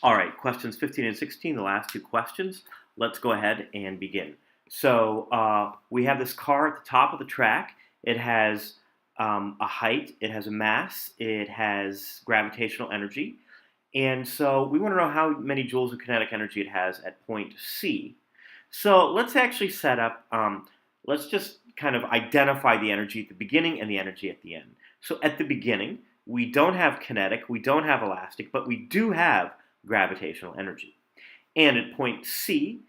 All right, questions 15 and 16, the last two questions. Let's go ahead and begin. So we have this car at the top of the track. It has a height, it has a mass, it has gravitational energy. And so we want to know how many joules of kinetic energy it has at point C. So let's actually set up, let's just kind of identify the energy at the beginning and the energy at the end. So at the beginning, we don't have kinetic, we don't have elastic, but we do have gravitational energy. And at point C,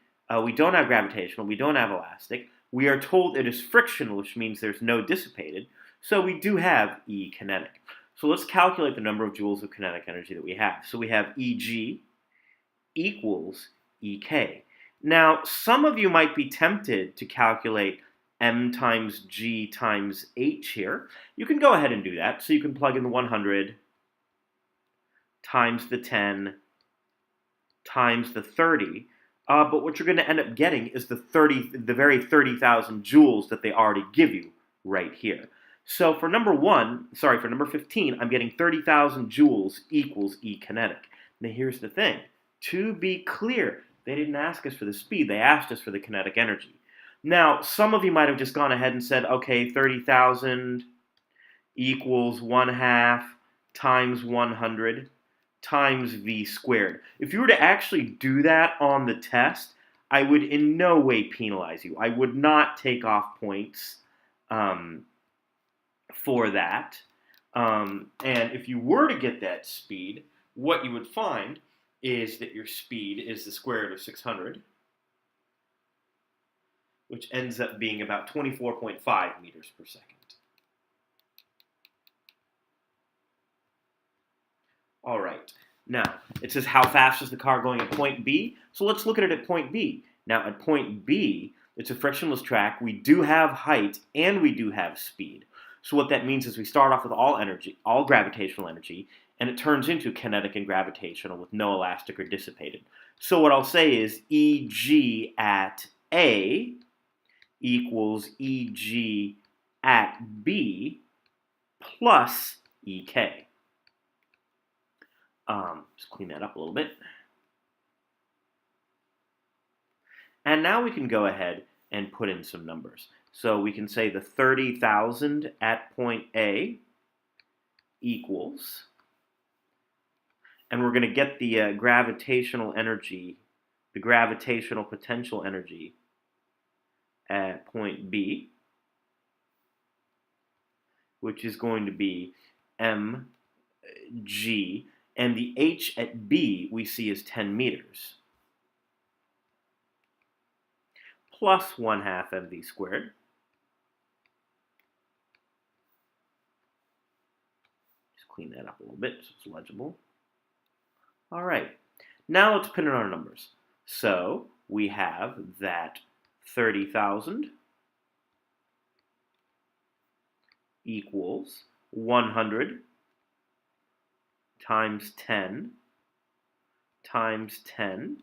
we don't have gravitational, we don't have elastic. We are told it is frictional, which means there's no dissipated. So we do have E kinetic. So let's calculate the number of joules of kinetic energy that we have. So we have Eg equals Ek. Now, some of you might be tempted to calculate m times g times h here. You can go ahead and do that. So you can plug in the 100 times the 10 times the 30. But what you're going to end up getting is the very 30,000 joules that they already give you right here. So for number 15, I'm getting 30,000 joules equals E kinetic. Now here's the thing. To be clear, they didn't ask us for the speed. They asked us for the kinetic energy. Now, some of you might have just gone ahead and said, okay, 30,000 equals 1/2 times 100 times v squared. If you were to actually do that on the test, I would in no way penalize you. I would not take off points for that. And if you were to get that speed, what you would find is that your speed is the square root of 600, which ends up being about 24.5 meters per second. All right. Now, it says how fast is the car going at point B? So let's look at it at point B. Now, at point B, it's a frictionless track. We do have height and we do have speed. So what that means is we start off with all energy, all gravitational energy, and it turns into kinetic and gravitational with no elastic or dissipated. So what I'll say is Eg at A equals Eg at B plus Ek. Just clean that up a little bit. And now we can go ahead and put in some numbers. So we can say the 30,000 at point A equals, and we're going to get the gravitational energy, the gravitational potential energy at point B, which is going to be mg, and the h at B we see is 10 meters, plus 1/2 mv squared. Just clean that up a little bit so it's legible. All right, now let's put in our numbers. So we have that 30,000 equals 100 times 10 times 10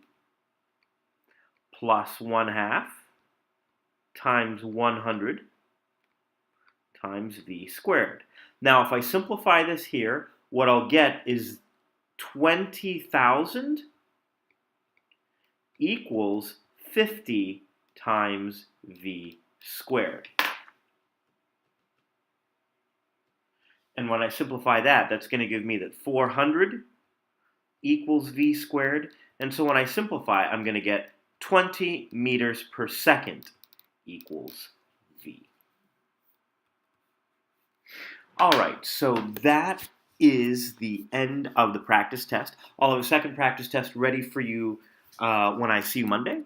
plus 1/2 times 100 times v squared. Now, if I simplify this here, what I'll get is 20,000 equals 50 times v squared. And when I simplify that, that's going to give me that 400 equals v squared. And so when I simplify, I'm going to get 20 meters per second equals v. All right, so that is the end of the practice test. I'll have a second practice test ready for you when I see you Monday.